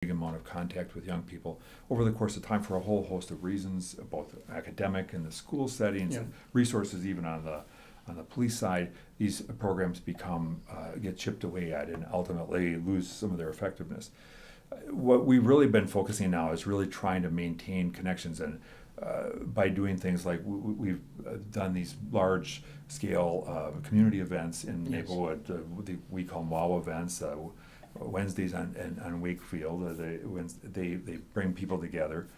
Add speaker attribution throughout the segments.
Speaker 1: big amount of contact with young people over the course of time for a whole host of reasons, both academic and the school settings, and resources even on the police side. These programs get chipped away at and ultimately lose some of their effectiveness. What we've really been focusing now is really trying to maintain connections, and by doing things like we've done these large-scale community events in Maplewood. We call them WOW events. Wednesdays on Wakefield. They bring people together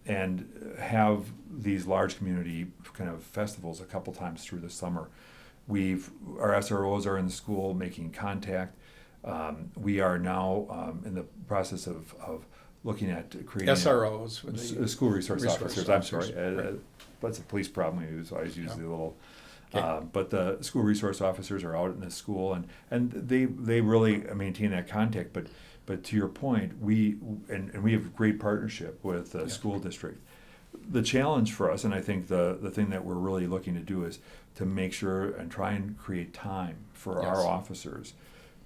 Speaker 1: and have these large community kind of festivals a couple times through the summer. Our SROs are in the school making contact. We are now in the process of looking at creating
Speaker 2: SROs,
Speaker 1: the school resource officers. I'm sorry,
Speaker 2: right.
Speaker 1: That's a police problem. We always use the little.
Speaker 2: Okay.
Speaker 1: But the school resource officers are out in the school, and they really maintain that contact. But to your point, we have great partnership with the school district. The challenge for us, and I think the thing that we're really looking to do, is to make sure and try and create time for our officers,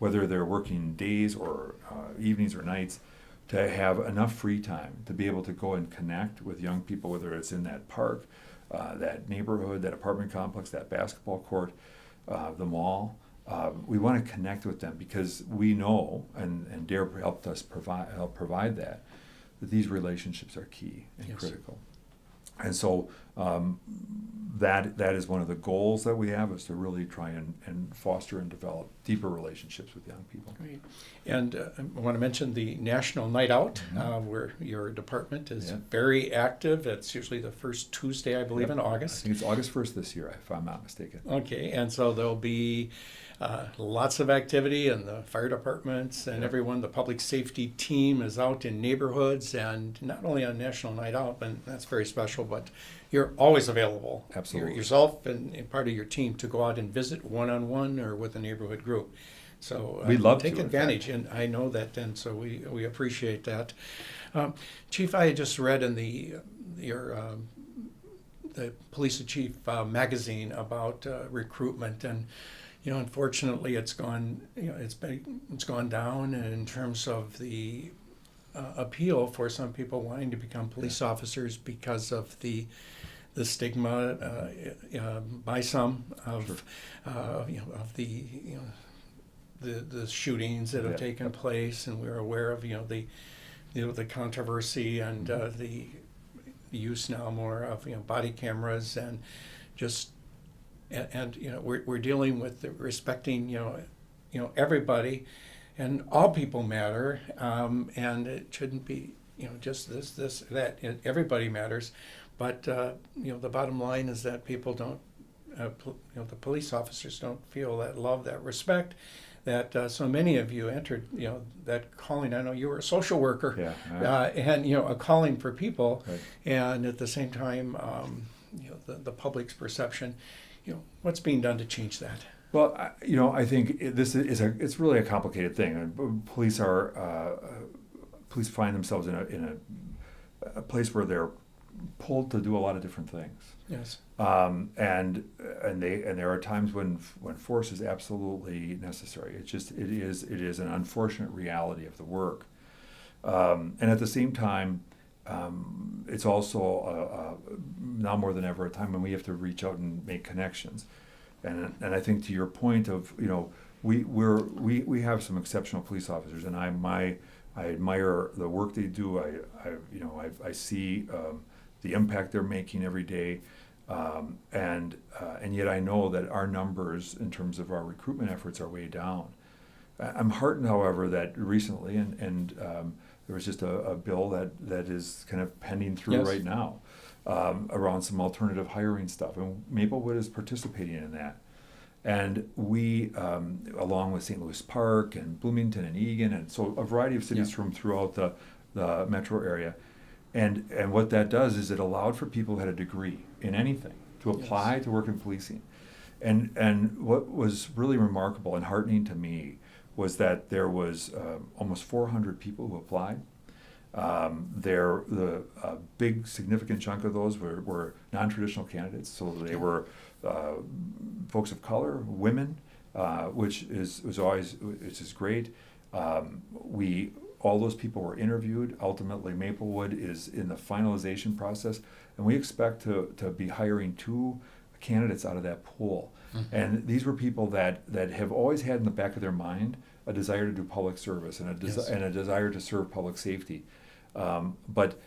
Speaker 1: whether they're working days or evenings or nights, to have enough free time to be able to go and connect with young people, whether it's in that park, that neighborhood, that apartment complex, that basketball court, the mall. We want to connect with them because we know, and Dare helped us provide that these relationships are key and critical. And so that is one of the goals that we have, is to really try and foster and develop deeper relationships with young people.
Speaker 2: Great. And I want to mention the National Night Out, where your department is very active. It's usually the first Tuesday, I believe, in August.
Speaker 1: I think it's August 1st this year, if I'm not mistaken.
Speaker 2: Okay, and so there'll be lots of activity, and the fire departments and everyone, the public safety team is out in neighborhoods, and not only on National Night Out, and that's very special, but you're always available.
Speaker 1: Absolutely.
Speaker 2: Yourself and part of your team to go out and visit one-on-one or with a neighborhood group. So
Speaker 1: we'd love
Speaker 2: take
Speaker 1: to,
Speaker 2: advantage, and I know that, and so we appreciate that. Chief, I just read in the Police Chief magazine about recruitment, and unfortunately, it's gone down in terms of the appeal for some people wanting to become police officers because of the stigma by some of of the shootings that have taken place, and we're aware of the controversy and the use now more of body cameras, and just and we're dealing with respecting everybody, and all people matter, and it shouldn't be just this that everybody matters, but the bottom line is that people don't the police officers don't feel that love, that respect, that so many of you entered that calling. I know you were a social worker, and a calling for people, and at the same time the public's perception. What's being done to change that?
Speaker 1: Well, I think it's really a complicated thing. Police find themselves in a place where they're pulled to do a lot of different things.
Speaker 2: Yes.
Speaker 1: And there are times when force is absolutely necessary. It is an unfortunate reality of the work. And at the same time, it's also now more than ever a time when we have to reach out and make connections, and I think to your point of we have some exceptional police officers, and I admire the work they do. I see the impact they're making every day, and yet I know that our numbers in terms of our recruitment efforts are way down. I'm heartened, however, that recently and there was just a bill that is kind of pending through right now around some alternative hiring stuff, and Maplewood is participating in that. And we, along with St. Louis Park and Bloomington and Eagan, and so a variety of cities from throughout the metro area, and what that does is it allowed for people who had a degree in anything to apply to work in policing. And what was really remarkable and heartening to me was that there was almost 400 people who applied. The big significant chunk of those were non-traditional candidates, so they were folks of color, women, which is great. We all those people were interviewed. Ultimately, Maplewood is in the finalization process, and we expect to be hiring 2 candidates out of that pool. And these were people that have always had in the back of their mind a desire to do public service and a desire to serve public safety. But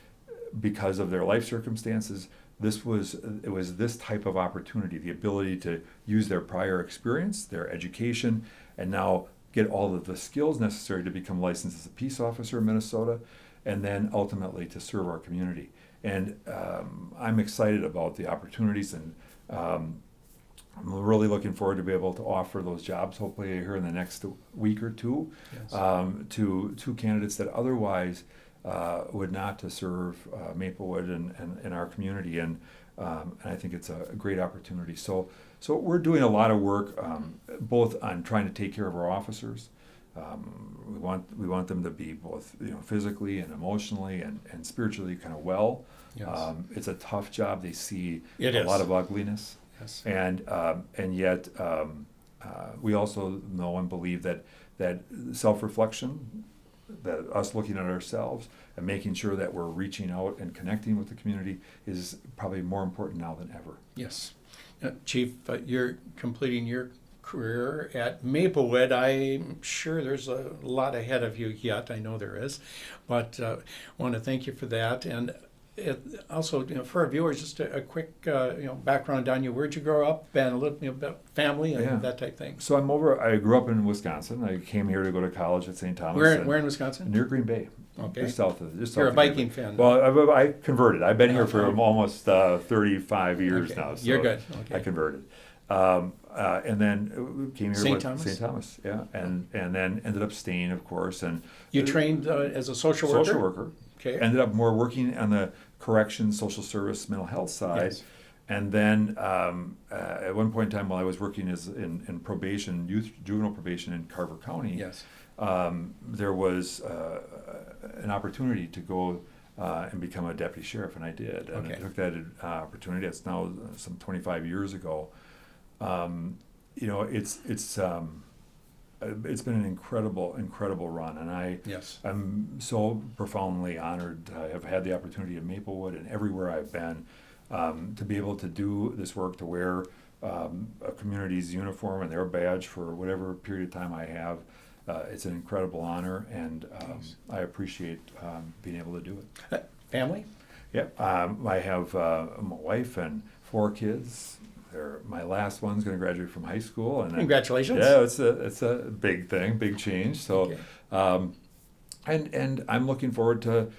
Speaker 1: because of their life circumstances, it was this type of opportunity, the ability to use their prior experience, their education, and now get all of the skills necessary to become licensed as a peace officer in Minnesota, and then ultimately to serve our community. And I'm excited about the opportunities, and I'm really looking forward to be able to offer those jobs, hopefully here in the next week or two, to 2 candidates that otherwise would not to serve Maplewood and our community. And I think it's a great opportunity. So we're doing a lot of work, both on trying to take care of our officers. We want them to be both physically and emotionally and spiritually kind of well.
Speaker 2: Yes.
Speaker 1: It's a tough job. They see
Speaker 2: It
Speaker 1: a
Speaker 2: is.
Speaker 1: lot of ugliness.
Speaker 2: Yes.
Speaker 1: And yet we also know and believe that self-reflection, that us looking at ourselves and making sure that we're reaching out and connecting with the community is probably more important now than ever.
Speaker 2: Yes. Chief, you're completing your career at Maplewood. I'm sure there's a lot ahead of you yet. I know there is. But I want to thank you for that. And also, for our viewers, just a quick background on you. Where'd you grow up, and a little about family and that type thing.
Speaker 1: So I grew up in Wisconsin. I came here to go to college at St. Thomas.
Speaker 2: Where in Wisconsin?
Speaker 1: Near Green Bay.
Speaker 2: Okay.
Speaker 1: Just south of. Just
Speaker 2: You're
Speaker 1: south
Speaker 2: a
Speaker 1: of Green
Speaker 2: Viking
Speaker 1: Bay.
Speaker 2: fan.
Speaker 1: Well, I converted. I've been here for almost 35 years
Speaker 2: Okay.
Speaker 1: now. So
Speaker 2: You're good. Okay.
Speaker 1: I converted. And then came here
Speaker 2: St.
Speaker 1: with
Speaker 2: Thomas?
Speaker 1: St. Thomas, yeah, and then ended up staying, of course, and
Speaker 2: You trained as a social worker?
Speaker 1: social worker.
Speaker 2: Okay.
Speaker 1: Ended up more working on the corrections, social service, mental health side.
Speaker 2: Yes.
Speaker 1: And then at one point in time, while I was working in probation, juvenile probation in Carver County,
Speaker 2: Yes.
Speaker 1: there was an opportunity to go and become a deputy sheriff, and I did. And I
Speaker 2: Okay.
Speaker 1: took that opportunity. It's now some 25 years ago. It's been an incredible run, and
Speaker 2: Yes.
Speaker 1: I'm so profoundly honored to have had the opportunity at Maplewood and everywhere I've been to be able to do this work, to wear a community's uniform and their badge for whatever period of time I have. It's an incredible honor, and I appreciate being able to do it.
Speaker 2: Family?
Speaker 1: Yeah, I have my wife and 4 kids. My last one's going to graduate from high school, and
Speaker 2: Congratulations.
Speaker 1: Yeah, it's a big thing, big change. So,
Speaker 2: Okay.
Speaker 1: and I'm looking forward to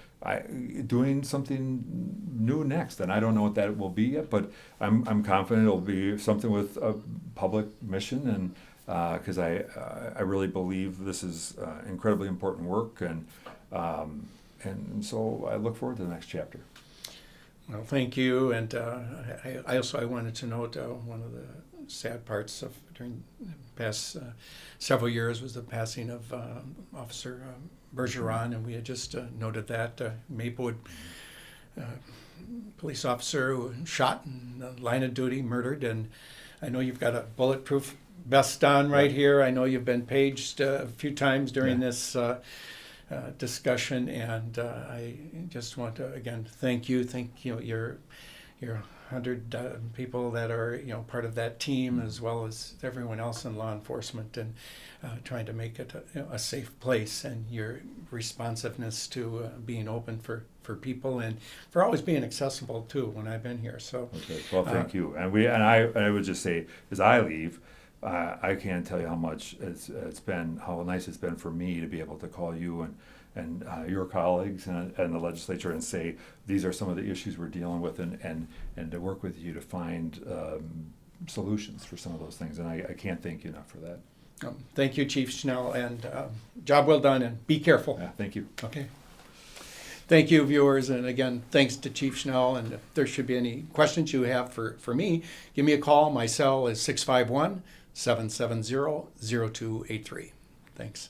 Speaker 1: doing something new next, and I don't know what that will be yet, but I'm confident it'll be something with a public mission, and because I really believe this is incredibly important work, and so I look forward to the next chapter.
Speaker 2: Well, thank you. And I wanted to note one of the sad parts of during the past several years was the passing of Officer Bergeron, and we had just noted that Maplewood police officer who was shot in the line of duty, murdered. And I know you've got a bulletproof vest on right here. I know you've been paged a few times during this discussion, and I just want to again thank your 100 people that are part of that team, as well as everyone else in law enforcement, and trying to make it a safe place, and your responsiveness to being open for people, and for always being accessible too when I've been here. So
Speaker 1: okay, well, thank you. And I would just say, as I leave, I can't tell you how much how nice it's been for me to be able to call you and your colleagues and the legislature and say, these are some of the issues we're dealing with, and to work with you to find solutions for some of those things. And I can't thank you enough for that.
Speaker 2: Thank you, Chief Schnell, and job well done, and be careful.
Speaker 1: Yeah, thank you.
Speaker 2: Okay. Thank you, viewers, and again, thanks to Chief Schnell. And if there should be any questions you have for me, give me a call. My cell is 651-770-0283. Thanks.